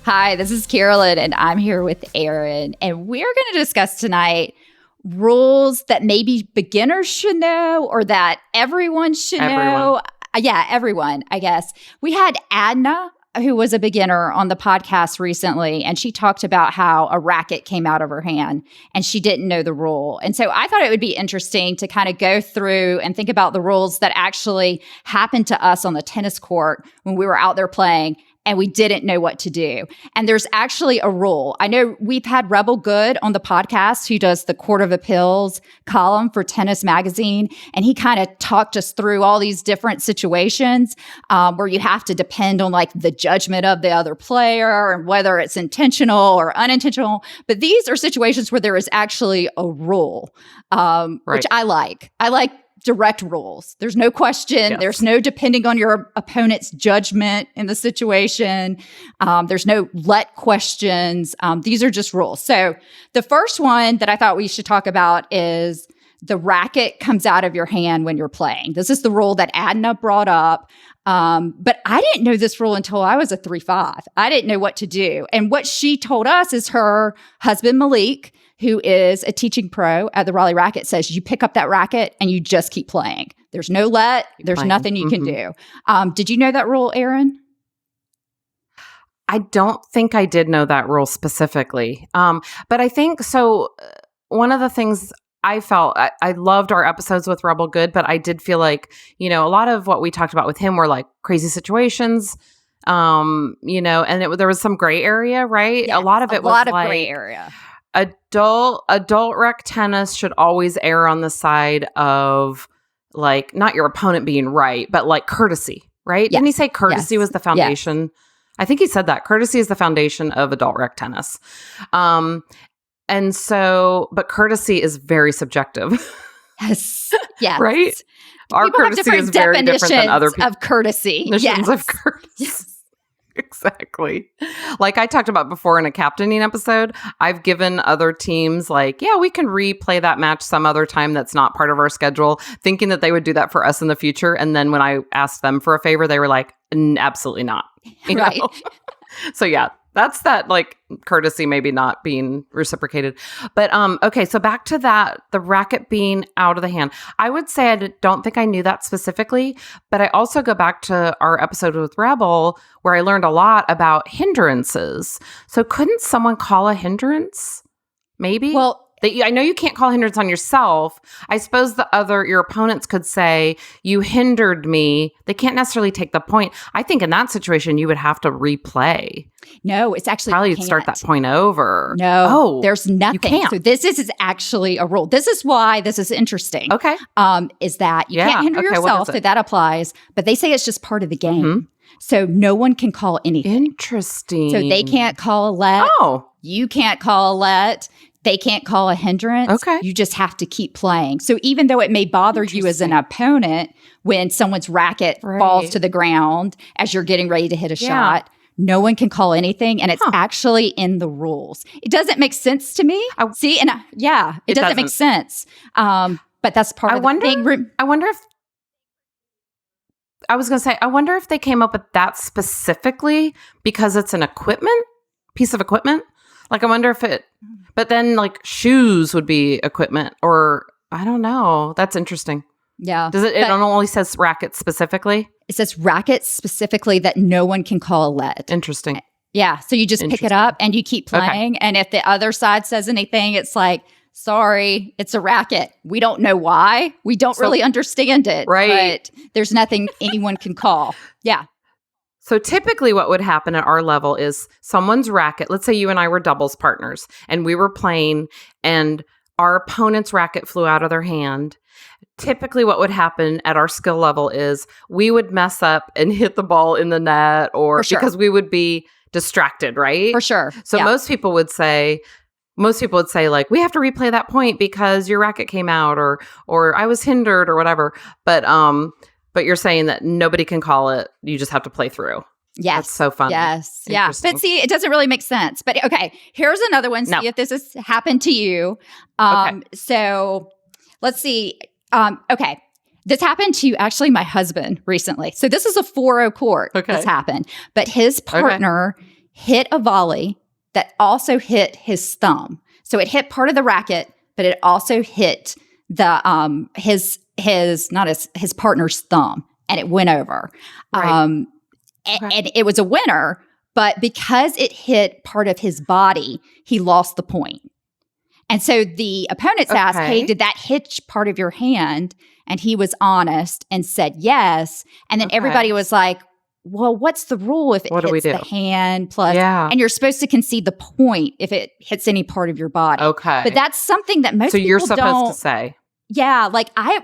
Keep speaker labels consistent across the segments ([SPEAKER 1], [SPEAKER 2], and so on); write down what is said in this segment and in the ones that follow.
[SPEAKER 1] Hi, this is Carolyn, and I'm here with Aaron, and we're going to discuss tonight rules that maybe beginners should know or that everyone should know. Yeah, everyone, I guess. We had Adna, who was a beginner, on the podcast recently, and she talked about how a racket came out of her hand and she didn't know the rule. And so I thought it would be interesting to kind of go through and think about the rules that actually happened to us on the tennis court when we were out there playing and we didn't know what to do. And there's actually a rule. I know we've had Rebel Good on the podcast, who does the Court of Appeals column for Tennis Magazine. And he kind of talked us through all these different situations where you have to depend on like the judgment of the other player and whether it's intentional or unintentional. But these are situations where there is actually a rule, which I like. I like direct rules. There's no question. Yes. There's no depending on your opponent's judgment in the situation. There's no let questions. These are just rules. So the first one that I thought we should talk about is the racket comes out of your hand when you're playing. This is the rule that Adna brought up. But I didn't know this rule until I was a 3-5. I didn't know what to do. And what she told us is her husband, Malik, who is a teaching pro at the Raleigh Racket, says you pick up that racket and you just keep playing. There's no let. There's nothing you can do. Did you know that rule, Aaron?
[SPEAKER 2] I don't think I did know that rule specifically. But I think so. One of the things I felt, I loved our episodes with Rebel Good, but I did feel like, a lot of what we talked about with him were like crazy situations, and there was some gray area, right?
[SPEAKER 1] Yes,
[SPEAKER 2] a lot of it was
[SPEAKER 1] a lot of
[SPEAKER 2] like,
[SPEAKER 1] gray area.
[SPEAKER 2] Adult rec tennis should always err on the side of like not your opponent being right, but like courtesy, right?
[SPEAKER 1] Yes.
[SPEAKER 2] Didn't he say courtesy was the foundation? Yes. I think he said that courtesy is the foundation of adult rec tennis. And so, but courtesy is very subjective.
[SPEAKER 1] Yes. Yes.
[SPEAKER 2] Right? Our
[SPEAKER 1] People
[SPEAKER 2] courtesy is very different than other people's
[SPEAKER 1] of courtesy.
[SPEAKER 2] definitions of courtesy.
[SPEAKER 1] Yes.
[SPEAKER 2] Exactly. Like I talked about before in a captaining episode, I've given other teams like, yeah, we can replay that match some other time that's not part of our schedule, thinking that they would do that for us in the future. And then when I asked them for a favor, they were like, absolutely not. You
[SPEAKER 1] right.
[SPEAKER 2] know? So yeah, that's that like courtesy maybe not being reciprocated. But okay, so back to that, the racket being out of the hand. I would say I don't think I knew that specifically, but I also go back to our episode with Rebel where I learned a lot about hindrances. So couldn't someone call a hindrance? Maybe?
[SPEAKER 1] Well,
[SPEAKER 2] I know you can't call hindrance on yourself. I suppose your opponents could say, you hindered me. They can't necessarily take the point. I think in that situation, you would have to replay.
[SPEAKER 1] No, it's actually
[SPEAKER 2] probably start that point over.
[SPEAKER 1] No, there's nothing.
[SPEAKER 2] You can't.
[SPEAKER 1] So this is actually a rule. This is why this is interesting.
[SPEAKER 2] Okay.
[SPEAKER 1] Is that you can't hinder yourself, so that applies. But they say it's just part of the game. Mm-hmm. So no one can call anything.
[SPEAKER 2] Interesting.
[SPEAKER 1] So they can't call a let.
[SPEAKER 2] Oh.
[SPEAKER 1] You can't call a let. They can't call a hindrance.
[SPEAKER 2] Okay.
[SPEAKER 1] You just have to keep playing. So even though it may bother you as an opponent when someone's racket falls to the ground as you're getting ready to hit a shot, no one can call anything. And it's actually in the rules. It doesn't make sense to me. It doesn't make sense. But that's part of the thing.
[SPEAKER 2] I wonder if they came up with that specifically because it's an piece of equipment. Like, I wonder if but then like shoes would be equipment or I don't know. That's interesting.
[SPEAKER 1] Yeah.
[SPEAKER 2] It only says racket specifically?
[SPEAKER 1] It says racket specifically that no one can call a let.
[SPEAKER 2] Interesting.
[SPEAKER 1] Yeah. So you just pick it up and you keep playing. Okay. And if the other side says anything, it's like, sorry, it's a racket. We don't know why. We don't really understand it.
[SPEAKER 2] Right.
[SPEAKER 1] But there's nothing anyone can call. Yeah.
[SPEAKER 2] So typically what would happen at our level is someone's racket, let's say you and I were doubles partners and we were playing and our opponent's racket flew out of their hand. Typically what would happen at our skill level is we would mess up and hit the ball in the net because we would be distracted, right?
[SPEAKER 1] For sure.
[SPEAKER 2] So most people would say like, we have to replay that point because your racket came out or I was hindered or whatever. But you're saying that nobody can call it. You just have to play through.
[SPEAKER 1] Yes.
[SPEAKER 2] That's so fun.
[SPEAKER 1] Yes. Yeah. But see, it doesn't really make sense. But okay, here's another one. See if this has happened to you. So let's see. Okay. This happened to actually my husband recently. So this is a 4-0 court. This happened. But his partner, hit a volley that also hit his thumb. So it hit part of the racket, but it also hit the his partner's thumb, and it went over.
[SPEAKER 2] Right.
[SPEAKER 1] And it was a winner, but because it hit part of his body, he lost the point. And so the opponents asked, hey, did that hit part of your hand? And he was honest and said yes. And then everybody was like, well, what's the rule if it hits the hand plus? Yeah. And you're supposed to concede the point if it hits any part of your body.
[SPEAKER 2] Okay.
[SPEAKER 1] But that's something that most people don't. So you're supposed to say. Yeah, like I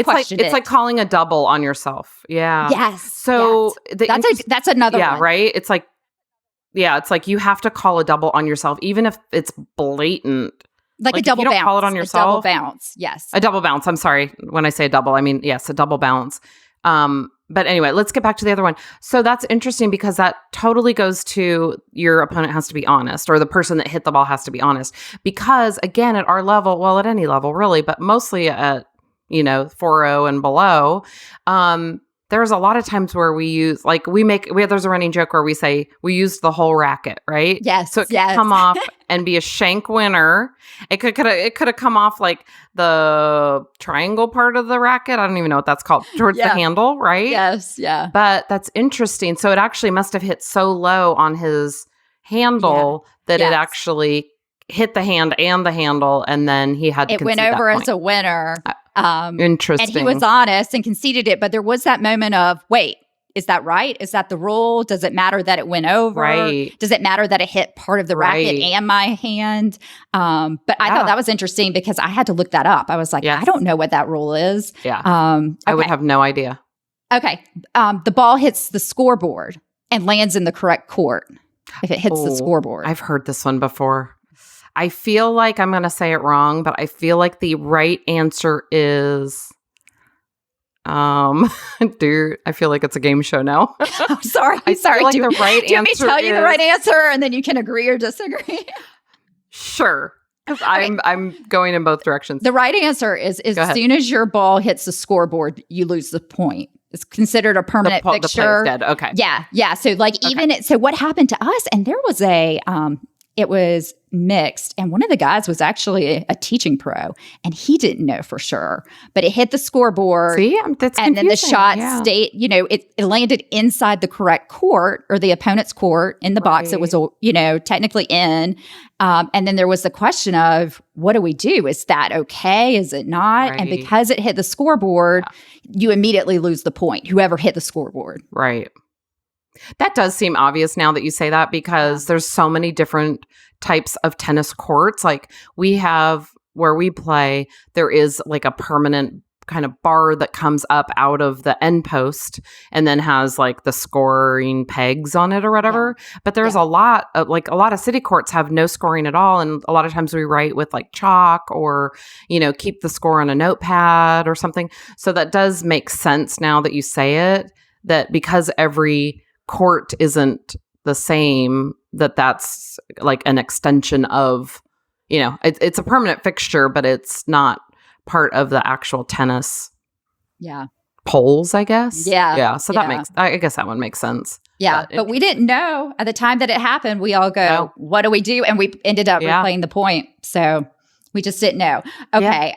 [SPEAKER 1] questioned it.
[SPEAKER 2] It's like calling a double on yourself. Yeah.
[SPEAKER 1] Yes.
[SPEAKER 2] So
[SPEAKER 1] that's another one.
[SPEAKER 2] Yeah, right? It's like you have to call a double on yourself, even if it's blatant.
[SPEAKER 1] Like a double bounce. You don't call it on yourself. A double bounce, yes.
[SPEAKER 2] A double bounce. I'm sorry. When I say double, I mean, yes, a double bounce. But anyway, let's get back to the other one. So that's interesting because that totally goes to your opponent has to be honest, or the person that hit the ball has to be honest. Because again, at our level, well, at any level really, but mostly at, 4-0 and below, there's a lot of times where we use, like there's a running joke where we say we used the whole racket, right?
[SPEAKER 1] Yes.
[SPEAKER 2] So it could come off and be a shank winner. It could have come off like the triangle part of the racket. I don't even know what that's called, towards the handle, right?
[SPEAKER 1] Yes. Yeah.
[SPEAKER 2] But that's interesting. So it actually must have hit so low on his handle that it actually hit the hand and the handle, and then he had to concede
[SPEAKER 1] went over
[SPEAKER 2] that point.
[SPEAKER 1] As a winner.
[SPEAKER 2] Interesting.
[SPEAKER 1] And he was honest and conceded it, but there was that moment of, wait, is that right? Is that the rule? Does it matter that it went over?
[SPEAKER 2] Right.
[SPEAKER 1] Does it matter that it hit part of the racket and my hand? But I thought that was interesting because I had to look that up. I was like, I don't know what that rule is.
[SPEAKER 2] Yeah. I would have no idea.
[SPEAKER 1] Okay. The ball hits the scoreboard and lands in the correct court if it hits the scoreboard.
[SPEAKER 2] I've heard this one before. I feel like I'm going to say it wrong, but I feel like the right answer is, dude, I feel like it's a game show now.
[SPEAKER 1] I'm sorry. I'm sorry.
[SPEAKER 2] Like the right
[SPEAKER 1] do you want me to tell you the right answer and then you can agree or disagree?
[SPEAKER 2] Sure. Because I'm going in both directions.
[SPEAKER 1] The right answer is as soon as your ball hits the scoreboard, you lose the point. It's considered a permanent fixture.
[SPEAKER 2] The play's dead. Okay.
[SPEAKER 1] Yeah. Yeah. So so what happened to us, and there was it was mixed, and one of the guys was actually a teaching pro, and he didn't know for sure, but it hit the scoreboard.
[SPEAKER 2] See, that's
[SPEAKER 1] and
[SPEAKER 2] confusing.
[SPEAKER 1] Then the shot stayed. It landed inside the correct court or the opponent's court in the box it was, technically in. And then there was the question of, what do we do? Is that okay? Is it not?
[SPEAKER 2] Right.
[SPEAKER 1] And because it hit the scoreboard, you immediately lose the point. Whoever hit the scoreboard,
[SPEAKER 2] right. That does seem obvious now that you say that, because there's so many different types of tennis courts. Like we have where we play, there is like a permanent kind of bar that comes up out of the end post and then has like the scoring pegs on it or whatever. But there's a lot of city courts have no scoring at all. And a lot of times we write with like chalk or, keep the score on a notepad or something. So that does make sense now that you say it, that because every court isn't the same, that's like an extension of, it's a permanent fixture, but it's not part of the actual tennis poles, I guess. Yeah. So that makes, I guess that one makes sense.
[SPEAKER 1] Yeah. But we didn't know at the time that it happened. We all go, what do we do? And we ended up replaying the point. So we just didn't know. Okay.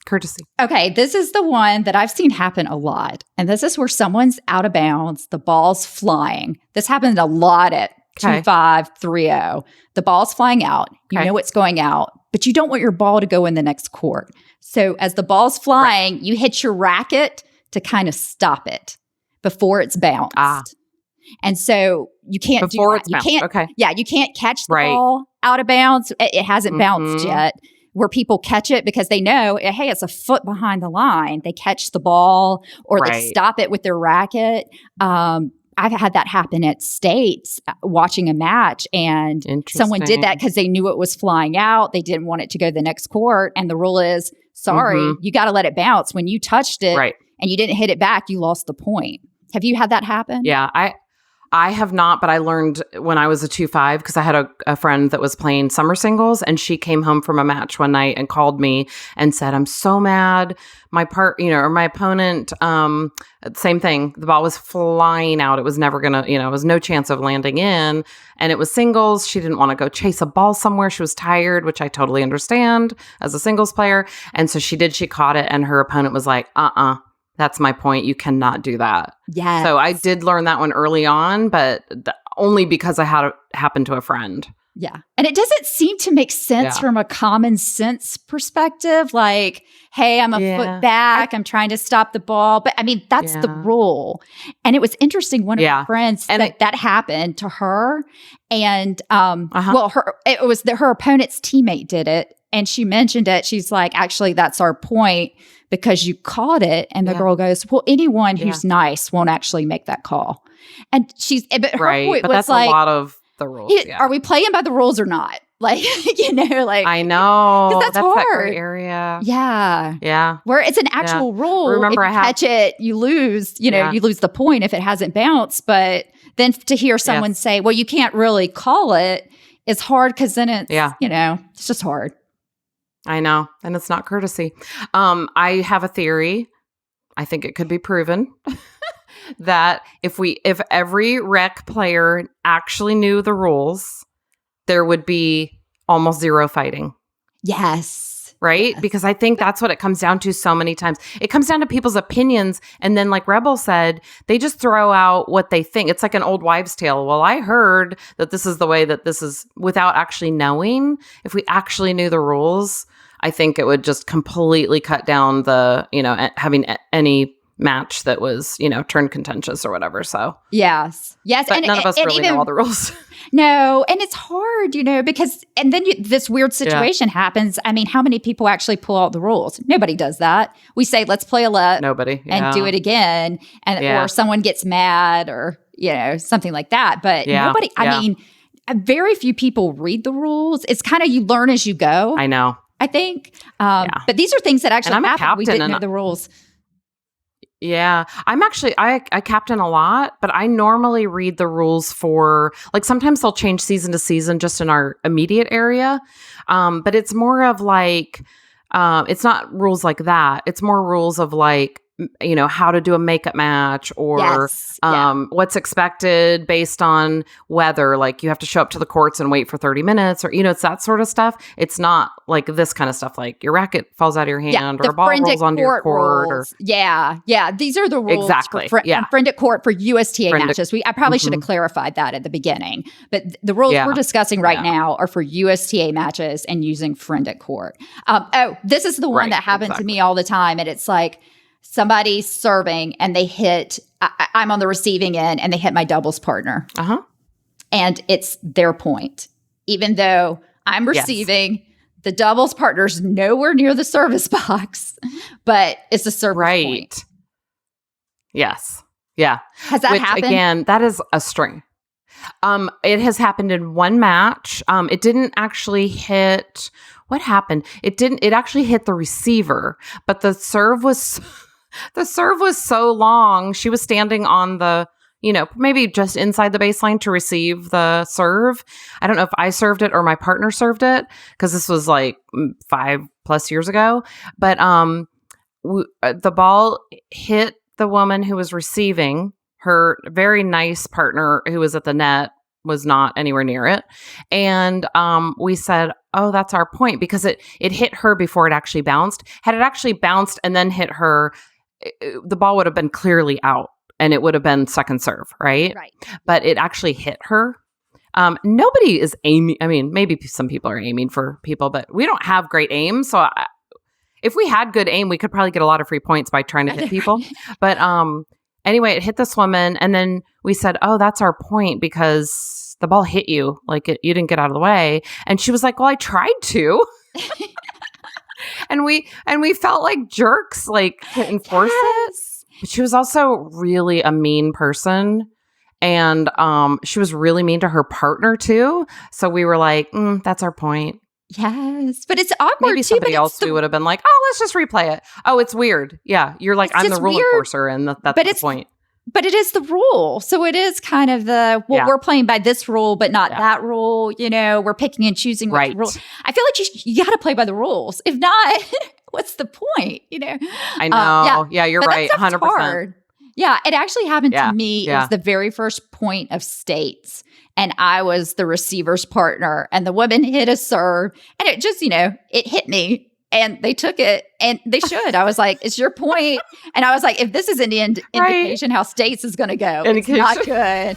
[SPEAKER 2] Courtesy.
[SPEAKER 1] Okay, this is the one that I've seen happen a lot. And this is where someone's out of bounds, the ball's flying. This happens a lot at 2-5, 3-0. The ball's flying out. You know it's going out, but you don't want your ball to go in the next court. So as the ball's flying, you hit your racket to kind of stop it before it's bounced. And so you can't do that. You can't, you can't catch the ball out of bounds. It hasn't bounced yet. Where people catch it because they know, hey, it's a foot behind the line. They catch the ball or they stop it with their racket. I've had that happen at States watching a match, and someone did that because they knew it was flying out. They didn't want it to go to the next court. And the rule is, you got to let it bounce. When you touched it and you didn't hit it back, you lost the point. Have you had that happen?
[SPEAKER 2] Yeah, I have not, but I learned when I was a 2-5 because I had a friend that was playing summer singles, and she came home from a match one night and called me and said, "I'm so mad. My opponent, same thing. The ball was flying out. It was never gonna, it was no chance of landing in, and it was singles. She didn't want to go chase a ball somewhere. She was tired, which I totally understand as a singles player. And so she caught it, and her opponent was like, that's my point. You cannot do that."
[SPEAKER 1] Yes.
[SPEAKER 2] So I did learn that one early on, but only because I had it happen to a friend.
[SPEAKER 1] Yeah. And it doesn't seem to make sense from a common sense perspective. Like, hey, I'm a foot back. I'm trying to stop the ball. But I mean, that's the rule. And it was interesting. One of my friends that happened to her. And her opponent's teammate did it. And she mentioned it. She's like, actually, that's our point because you caught it. And the girl goes, well, anyone who's nice won't actually make that call. And but her point
[SPEAKER 2] but
[SPEAKER 1] was
[SPEAKER 2] that's
[SPEAKER 1] like,
[SPEAKER 2] a lot of the rules.
[SPEAKER 1] Are we playing by the rules or not? Like,
[SPEAKER 2] I know.
[SPEAKER 1] That's
[SPEAKER 2] hard.
[SPEAKER 1] That
[SPEAKER 2] gray area.
[SPEAKER 1] Yeah.
[SPEAKER 2] Yeah.
[SPEAKER 1] Where it's an actual rule.
[SPEAKER 2] Remember,
[SPEAKER 1] if you catch it, you lose, you lose the point if it hasn't bounced. But then to hear someone say, well, you can't really call it, is hard because then it's, it's just hard.
[SPEAKER 2] I know. And it's not courtesy. I have a theory. I think it could be proven that if every rec player actually knew the rules, there would be almost zero fighting.
[SPEAKER 1] Yes.
[SPEAKER 2] Right?
[SPEAKER 1] Yes.
[SPEAKER 2] Because I think that's what it comes down to so many times. It comes down to people's opinions. And then like Rebel said, they just throw out what they think. It's like an old wives' tale. Well, I heard that this is the way that this is, without actually knowing. If we actually knew the rules, I think it would just completely cut down the, having any match that was, turned contentious or whatever. So
[SPEAKER 1] yes.
[SPEAKER 2] But none of us really know all the rules.
[SPEAKER 1] No. And it's hard, because, and then this weird situation happens. I mean, how many people actually pull out the rules? Nobody does that. We say, let's play a let.
[SPEAKER 2] Nobody.
[SPEAKER 1] And do it again. And, or someone gets mad or, something like that. But nobody, I mean, very few people read the rules. It's kind of, you learn as you go.
[SPEAKER 2] I know.
[SPEAKER 1] I think. But these are things that actually happen. We didn't know the rules.
[SPEAKER 2] Yeah. I captain a lot, but I normally read the rules for, like, sometimes they'll change season to season just in our immediate area. But it's more of like, it's not rules like that. It's more rules of like, how to do a makeup match or what's expected based on weather. Like you have to show up to the courts and wait for 30 minutes or, it's that sort of stuff. It's not like this kind of stuff. Like your racket falls out of your hand or a ball rolls onto your court. Or,
[SPEAKER 1] yeah. These are the rules
[SPEAKER 2] exactly.
[SPEAKER 1] for friend at court for USTA matches. I probably should have clarified that at the beginning. But the rules we're discussing right now are for USTA matches and using friend at court. This is the one that happened to me all the time. And it's like, somebody's serving and they hit, I'm on the receiving end and they hit my doubles partner. And it's their point. Even though I'm receiving, the doubles partner's nowhere near the service box, but it's a service point.
[SPEAKER 2] Yes. Yeah.
[SPEAKER 1] Has that happened?
[SPEAKER 2] Again, that is a string. It has happened in one match. It didn't actually hit, what happened? It actually hit the receiver, but the serve was so long. She was standing on the, maybe just inside the baseline to receive the serve. I don't know if I served it or my partner served it because this was like 5+ years ago. But the ball hit the woman who was receiving. Her very nice partner who was at the net was not anywhere near it. And we said, oh, that's our point because it hit her before it actually bounced. Had it actually bounced and then hit her, the ball would have been clearly out and it would have been second serve, right? But it actually hit her. Nobody is aiming. I mean, maybe some people are aiming for people, but we don't have great aim. So if we had good aim, we could probably get a lot of free points by trying to hit people. But anyway, it hit this woman. And then we said, oh, that's our point because the ball hit you. Like you didn't get out of the way. And she was like, well, I tried to. And we felt like jerks, like to enforce it. But she was also really a mean person. And she was really mean to her partner too. So we were like, that's our point.
[SPEAKER 1] Yes. But it's awkward.
[SPEAKER 2] Maybe somebody else would have been like, oh, let's just replay it. Oh, it's weird. Yeah. You're like, I'm the rule enforcer and that's the point.
[SPEAKER 1] But it is the rule. So it is kind of we're playing by this rule, but not that rule. We're picking and choosing which rule. I feel like you got to play by the rules. If not, what's the point?
[SPEAKER 2] I know. You're right. 100%.
[SPEAKER 1] Hard. Yeah, it actually happened to me. It was the very first point of states. And I was the receiver's partner. And the woman hit a serve. And it just, it hit me. And they took it, and they should. I was like, it's your point. And I was like, if this is an indication how states is going to go, it's not good.